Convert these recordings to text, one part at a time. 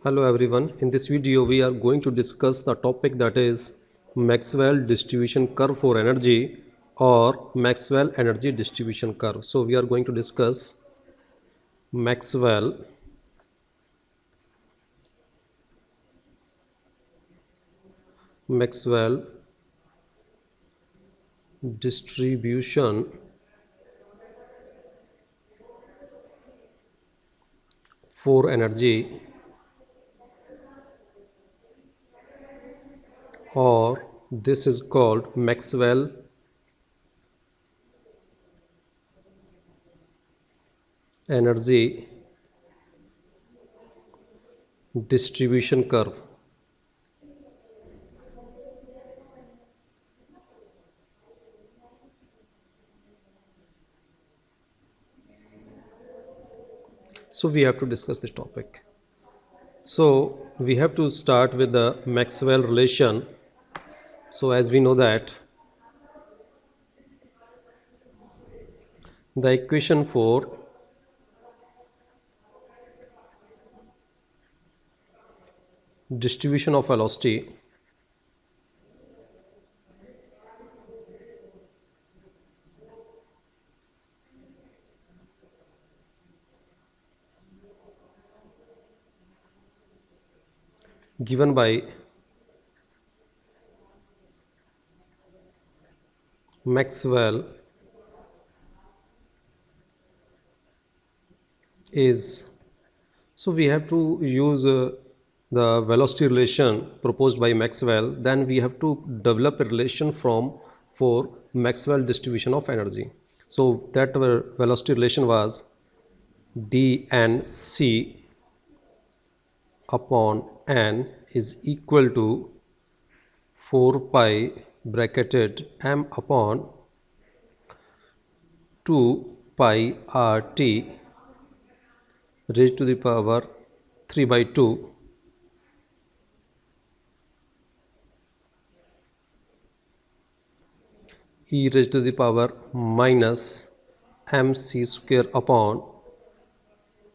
Hello everyone. In this video we are going to discuss the topic that is Maxwell distribution curve for energy or Maxwell energy distribution curve. So we are going to discuss Maxwell Maxwell distribution for energy or this is called Maxwell energy distribution curve. So we have to discuss this topic. So we have to start with the Maxwell relation. So as we know that the equation for distribution of velocity given by Maxwell is, so we have to use the velocity relation proposed by Maxwell, then we have to develop a relation for Maxwell distribution of energy. So that velocity relation was dnc upon n is equal to 4 pi bracketed m upon 2 pi rt raised to the power 3 by 2 e raised to the power minus mc square upon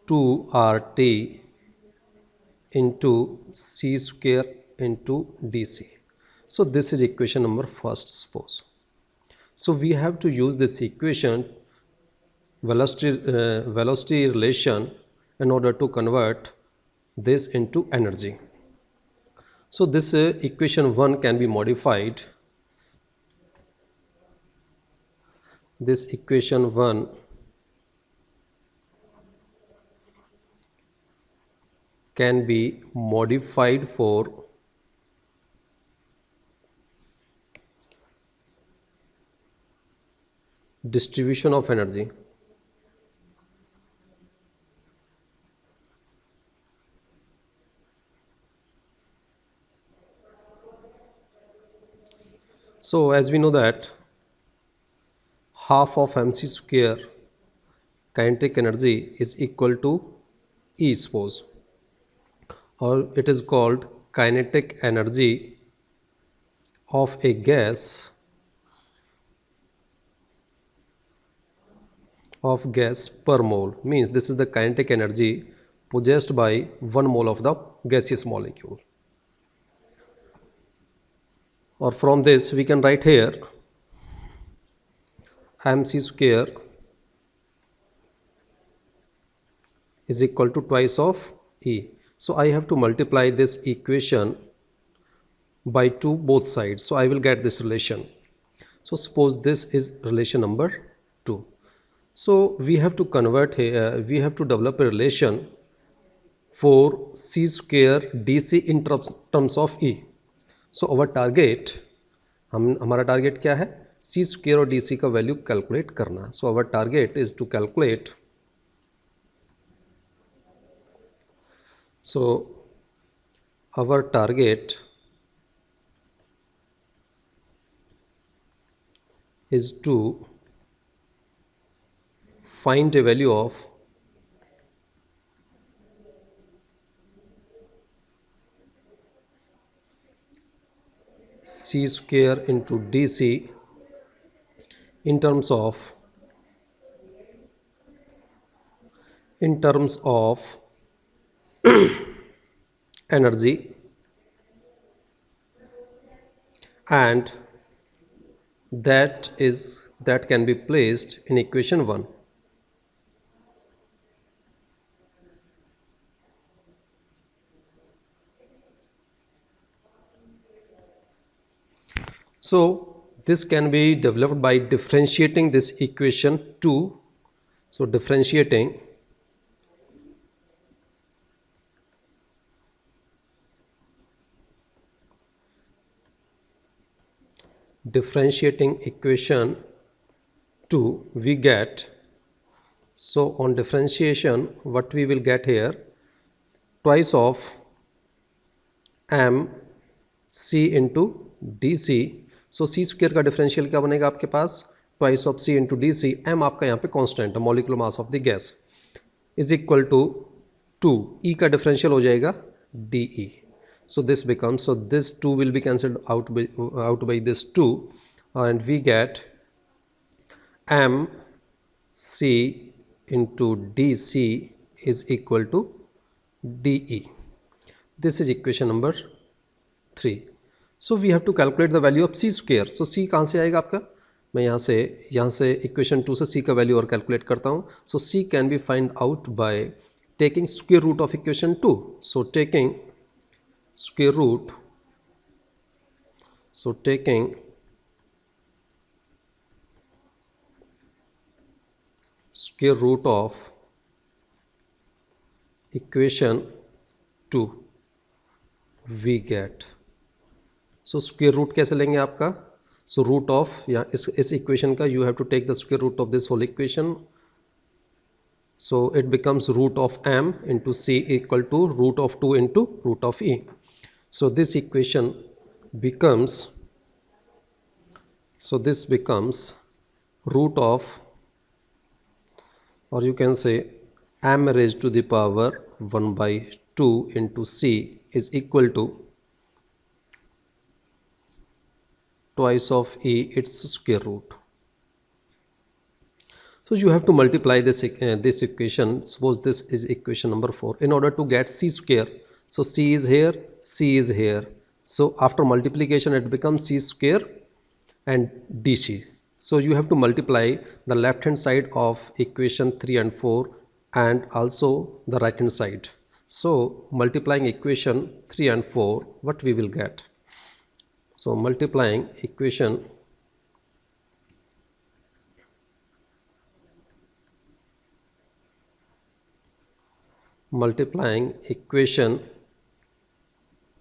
2rt into c square into dc. So this is equation number first, suppose. So we have to use this equation velocity relation in order to convert this into energy. So this equation 1 can be modified. This equation 1 can be modified for distribution of energy. So as we know that half of mc square kinetic energy is equal to E, suppose, or it is called kinetic energy of a gas per mole, means this is the kinetic energy possessed by 1 mole of the gaseous molecule. Or from this we can write here mc square is equal to twice of E. So I have to multiply this equation by 2 both sides, so I will get this relation. So suppose this is relation number 2. So we have to convert here, we have to develop a relation for c square dc in terms of E. So our target, हमारा target क्या है, c square और dc का value calculate करना. So our target is to calculate, so our target is to find a value of c square into dc in terms of energy, and that can be placed in equation 1. So this can be developed by differentiating this equation 2. So differentiating equation 2 we get, so on differentiation what we will get here, twice of m c into dc. So C square का differential क्या बनेगा आपके पास, twice of C into D C, M आपका यहाँ पे constant है, molecular mass of the gas, is equal to 2, E का डिफरेंशियल हो जाएगा D E. So this becomes, so this 2 will be cancelled out by this 2, and we get m c into dc is equal to de. This is equation number 3. So we have to calculate the value of c square. So c कहाँ से आएगा आपका, मैं यहाँ से equation 2 से c का value और कैलकुलेट करता हूँ. So c can be find out by taking square root of equation 2. So taking square root, so taking square root of equation 2 we get. So square root कैसे लेंगे आपका, so root of, या इस equation का you have to take the square root of this whole equation. So it becomes root of m into c equal to root of 2 into root of e. So this equation becomes, so this becomes root of, or you can say m raised to the power 1 by 2 into c is equal to twice of e its square root. So you have to multiply this equation. Suppose this is equation number 4 in order to get c square. So c is here, c is here. So after multiplication it becomes c square and dc. So you have to multiply the left hand side of equation 3 and 4 and also the right hand side. So multiplying equation 3 and 4, what we will get? So multiplying equation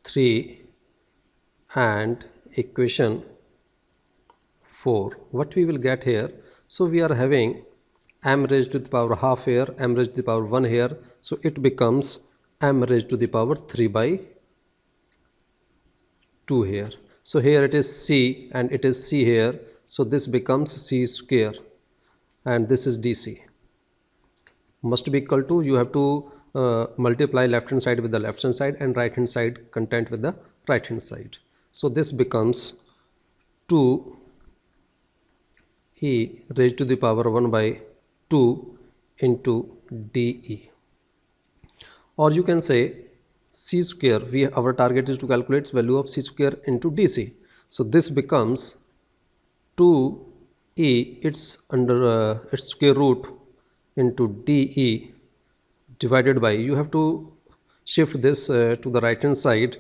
3 and equation 4, what we will get here? So we are having m raised to the power half here, m raised to the power 1 here, so it becomes m raised to the power 3 by 2 here. So here it is c and it is c here, so this becomes c square and this is dc. Must be equal to, you have to multiply left hand side with the left hand side and right hand side content with the right hand side. So this becomes 2 e raised to the power 1 by 2 into de. Or you can say c square, our target is to calculate value of c square into dc. So this becomes 2e its under its square root into de divided by, you have to shift this to the right hand side,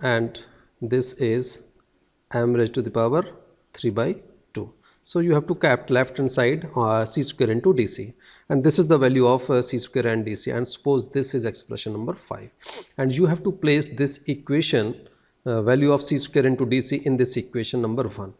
and this is m raised to the power 3 by 2. So you have to cap left hand side c square into dc, and this is the value of c square and dc, and suppose this is expression number 5, and you have to place this equation value of c square into dc in this equation number 1.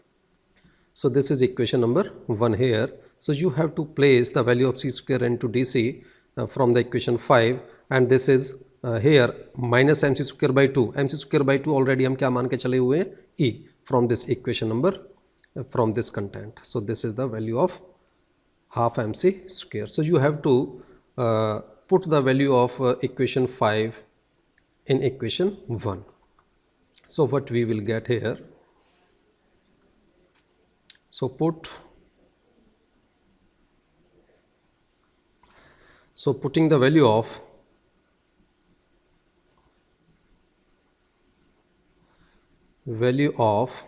So this is equation number 1 here. So you have to place the value of c square into dc from the equation 5, and this is here minus mc square by 2. mc square by 2 already हम क्या मान के चले हुए हैं, e from this equation number from this content. So this is the value of half mc square. So you have to put the value of equation 5 in equation 1. So what we will get here, so putting the value of value of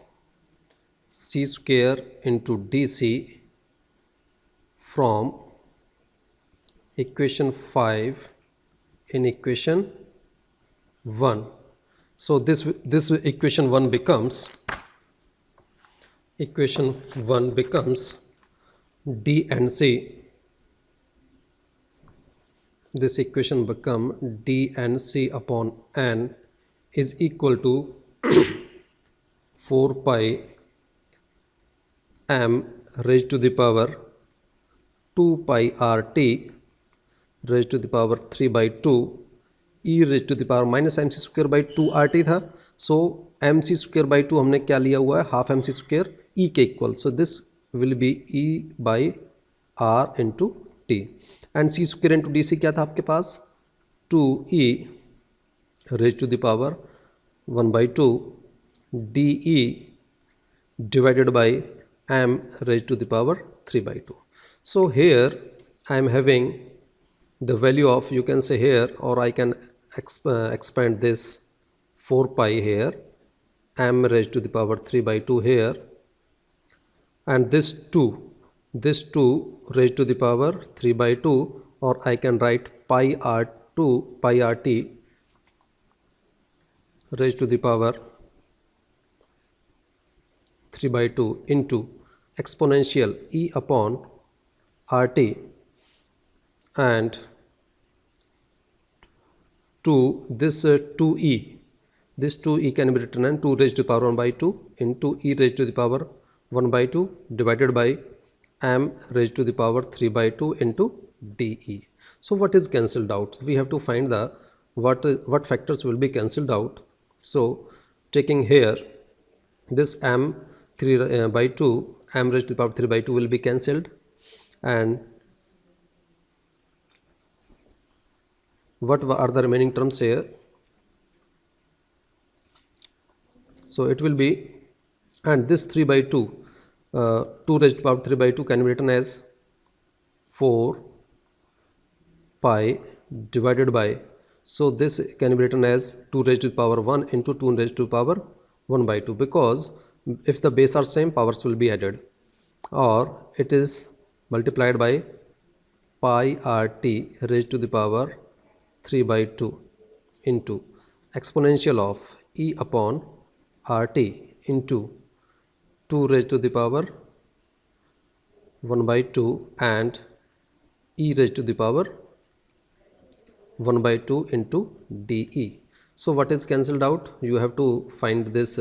c square into dc from equation 5 in equation 1. So this equation 1 becomes d and c. This equation become d and c upon n is equal to 4 pi m raised to the power 2 pi rt raised to the power 3 by 2 e raised to the power minus mc square by 2 rt था. So mc square by 2 हमने क्या लिया हुआ है, half mc square e के equal. So this will be e by r into t and c square into dc क्या था आपके पास, 2e raised to the power 1 by 2 de divided by m raised to the power 3 by 2. So here I am having the value of, you can say here, or I can expand this 4 pi here, m raised to the power 3 by 2 here, and this 2 raised to the power 3 by 2, or I can write pi rt raised to the power 3 by 2 into exponential e upon rt and to this 2e. This 2e can be written as 2 raised to the power 1 by 2 into e raised to the power 1 by 2 divided by m raised to the power 3 by 2 into de. So what is cancelled out? We have to find the what factors will be cancelled out. So taking here this m 3 by 2, m raised to the power 3 by 2 will be cancelled, and what are the remaining terms here? So it will be, and this 3 by 2, 2 raised to the power 3 by 2 can be written as 4 pi divided by, so this can be written as 2 raised to the power 1 into 2 raised to the power 1 by 2, because if the base are same, powers will be added, or it is multiplied by pi rt raised to the power 3 by 2 into exponential of e upon rt into 2 raised to the power 1 by 2 and e raised to the power 1 by 2 into de. So what is cancelled out? You have to find this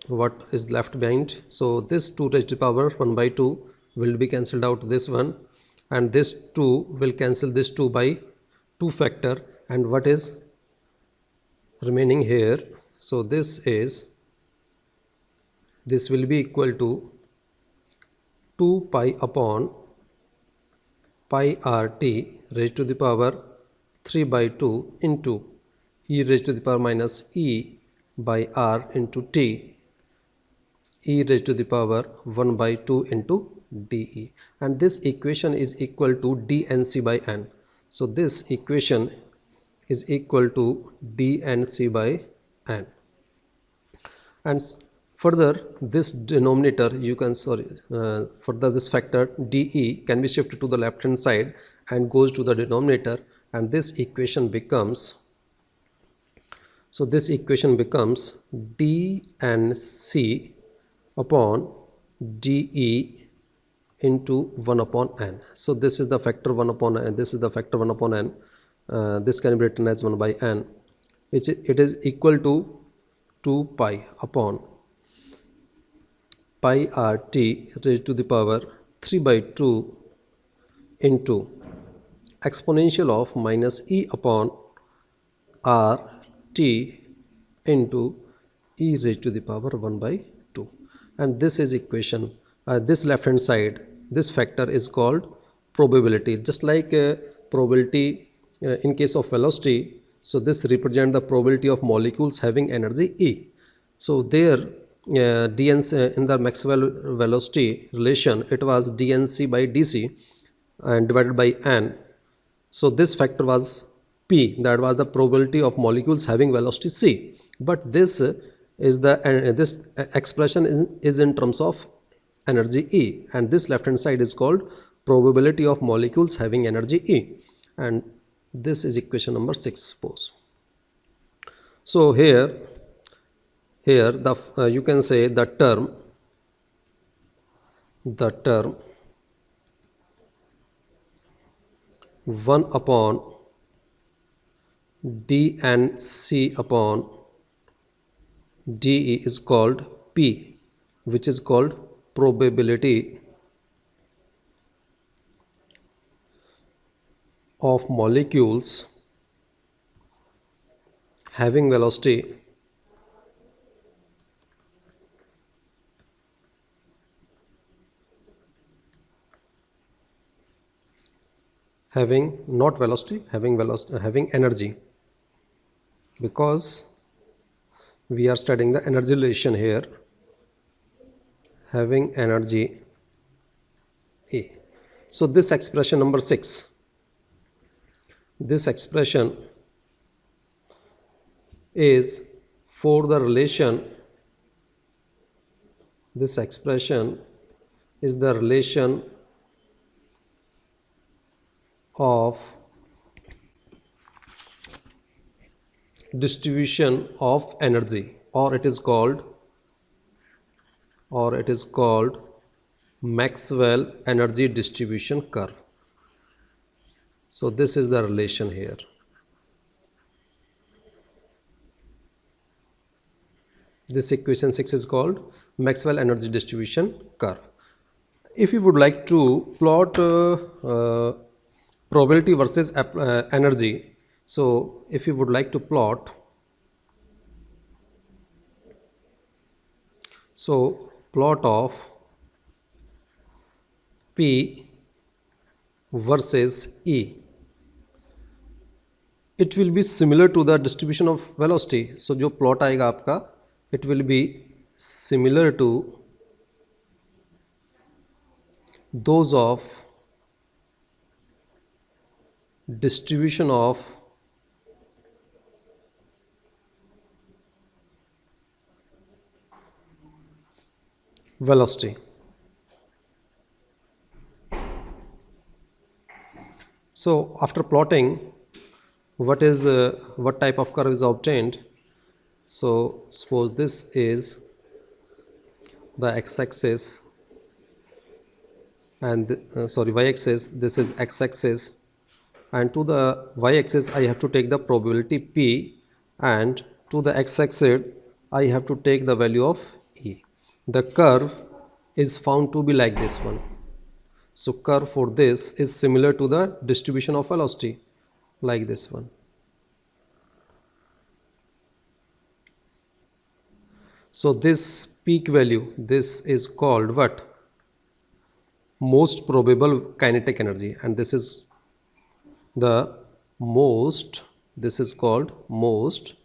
what is left behind. So this 2 raised to the power 1 by 2 will be cancelled out, this one, and this 2 will cancel this 2 by 2 factor, and what is remaining here? So this will be equal to 2 pi upon pi rt raised to the power 3 by 2 into e raised to the power minus e by r into t, e raised to the power 1 by 2 into de, and this equation is equal to dnc by n. So this equation is equal to dnc by n, and further this denominator you can further this factor de can be shifted to the left hand side and goes to the denominator, and this equation becomes, so this equation becomes dnc upon de into 1 upon n. So this is the factor 1 upon n, this is the factor 1 upon n, this can be written as 1 by n, which it is equal to 2 pi upon pi rt raised to the power 3 by 2 into exponential of minus e upon r t into e raised to the power 1 by 2, and this is equation, this left hand side, this factor is called probability, just like probability in case of velocity. So this represents the probability of molecules having energy E. So there dnc in the Maxwell velocity relation, it was dnc by dc and divided by n. So this factor was p, that was the probability of molecules having velocity c. but this expression is in terms of energy E, and this left hand side is called probability of molecules having energy E, and this is equation number 6, suppose. So here the you can say the term 1 upon d and c upon dE is called P, which is called probability of molecules having velocity having energy, because we are studying the energy relation here, having energy A. So this expression number 6, this expression is for the relation, this expression is the relation of distribution of energy, or it is called Maxwell energy distribution curve. So this is the relation here. This equation 6 is called Maxwell energy distribution curve. If you would like to plot probability versus energy, so if you would like to plot, so plot of P versus E, it will be similar to the distribution of velocity. So जो plot आएगा आपका, it will be similar to those of distribution of velocity. So after plotting, what type of curve is obtained? So suppose this is the x-axis and y-axis, this is x-axis, and to the y-axis I have to take the probability P, and to the x-axis I have to take the value of E. The curve is found to be like this one. So curve for this is similar to the distribution of velocity, like this one. So this peak value, this is called what? Most probable kinetic energy, and this is called most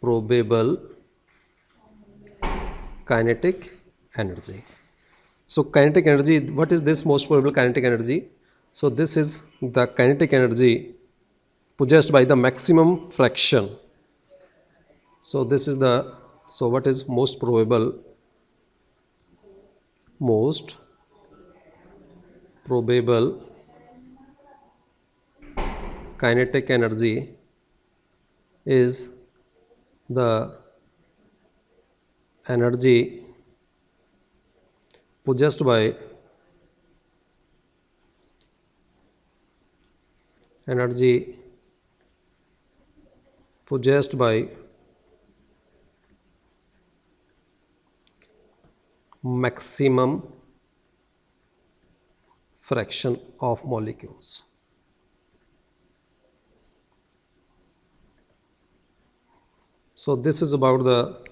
probable kinetic energy. So kinetic energy, what is this most probable kinetic energy? So this is the kinetic energy possessed by the maximum fraction. So this is what is most probable kinetic energy is the energy possessed by maximum fraction of molecules. So this is about the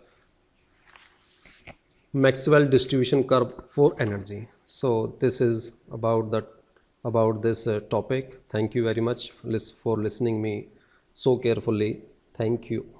Maxwell distribution curve for energy. So this is about this topic. Thank you very much for listening me so carefully. Thank you.